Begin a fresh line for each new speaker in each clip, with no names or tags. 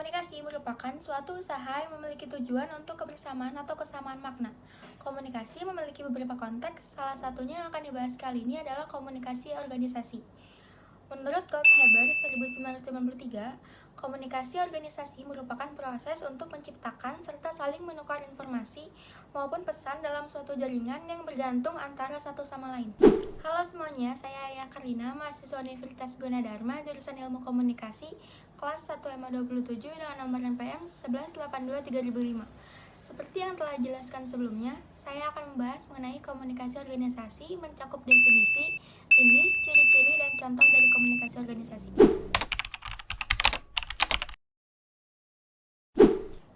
Komunikasi merupakan suatu usaha yang memiliki tujuan untuk kebersamaan atau kesamaan makna. Komunikasi memiliki beberapa konteks, salah satunya yang akan dibahas kali ini adalah komunikasi organisasi. Menurut Goldhaber 1953, komunikasi organisasi merupakan proses untuk menciptakan serta saling menukar informasi maupun pesan dalam suatu jaringan yang bergantung antara satu sama lain. Halo semuanya, saya Ayah Karina, mahasiswa Universitas Gunadarma, jurusan Ilmu Komunikasi, kelas 1 MA27 dengan nomor NPM 1182305. Seperti yang telah dijelaskan sebelumnya, saya akan membahas mengenai komunikasi organisasi, mencakup definisi, jenis, ciri-ciri, dan contoh dari komunikasi organisasi.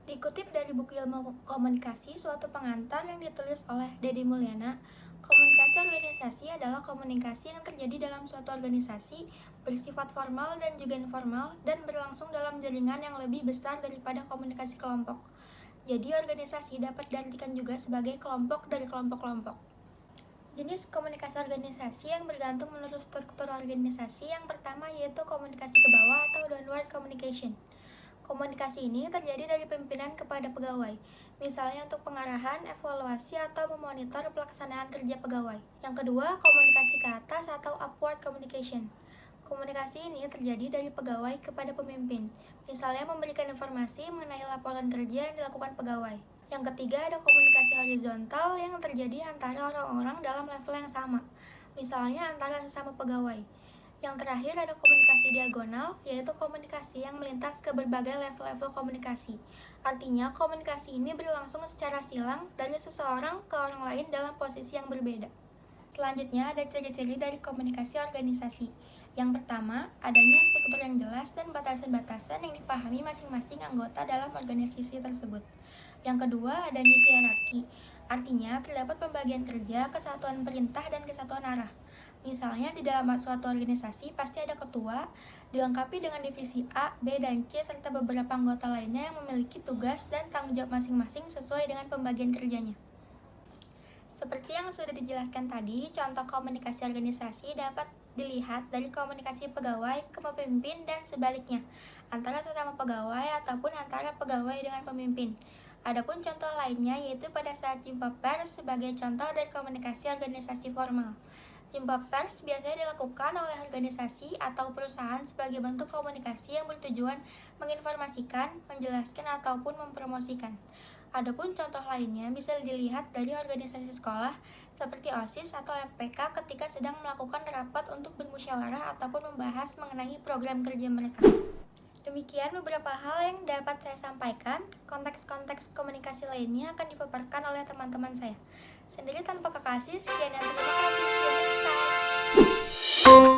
Dikutip dari buku Ilmu Komunikasi, suatu pengantar yang ditulis oleh Deddy Mulyana, komunikasi organisasi adalah komunikasi yang terjadi dalam suatu organisasi, bersifat formal dan juga informal, dan berlangsung dalam jaringan yang lebih besar daripada komunikasi kelompok. Jadi, organisasi dapat diartikan juga sebagai kelompok dari kelompok-kelompok. Jenis komunikasi organisasi yang bergantung menurut struktur organisasi yang pertama yaitu komunikasi ke bawah atau downward communication. Komunikasi ini terjadi dari pimpinan kepada pegawai, misalnya untuk pengarahan, evaluasi, atau memonitor pelaksanaan kerja pegawai. Yang kedua, komunikasi ke atas atau upward communication. Komunikasi ini terjadi dari pegawai kepada pemimpin, misalnya memberikan informasi mengenai laporan kerja yang dilakukan pegawai. Yang ketiga, ada komunikasi horizontal yang terjadi antara orang-orang dalam level yang sama, misalnya antara sesama pegawai. Yang terakhir ada komunikasi diagonal, yaitu komunikasi yang melintas ke berbagai level-level komunikasi. Artinya, komunikasi ini berlangsung secara silang dari seseorang ke orang lain dalam posisi yang berbeda. Selanjutnya ada ciri-ciri dari komunikasi organisasi. Yang pertama, adanya struktur yang jelas dan batasan-batasan yang dipahami masing-masing anggota dalam organisasi tersebut. Yang kedua, adanya hierarki. Artinya, terdapat pembagian kerja, kesatuan perintah, dan kesatuan arah. Misalnya, di dalam suatu organisasi pasti ada ketua, dilengkapi dengan divisi A, B, dan C, serta beberapa anggota lainnya yang memiliki tugas dan tanggung jawab masing-masing sesuai dengan pembagian kerjanya. Seperti yang sudah dijelaskan tadi, contoh komunikasi organisasi dapat dilihat dari komunikasi pegawai ke pemimpin dan sebaliknya, antara sesama pegawai ataupun antara pegawai dengan pemimpin. Adapun contoh lainnya yaitu pada saat jumpa pers sebagai contoh dari komunikasi organisasi formal. Jumpa pers biasanya dilakukan oleh organisasi atau perusahaan sebagai bentuk komunikasi yang bertujuan menginformasikan, menjelaskan, ataupun mempromosikan. Adapun contoh lainnya bisa dilihat dari organisasi sekolah seperti OSIS atau MPK ketika sedang melakukan rapat untuk bermusyawarah ataupun membahas mengenai program kerja mereka. Demikian beberapa hal yang dapat saya sampaikan. Konteks-konteks komunikasi lainnya akan dipaparkan oleh teman-teman saya. Sendiri tanpa kekasih, sekian dan terima kasih. See you next time.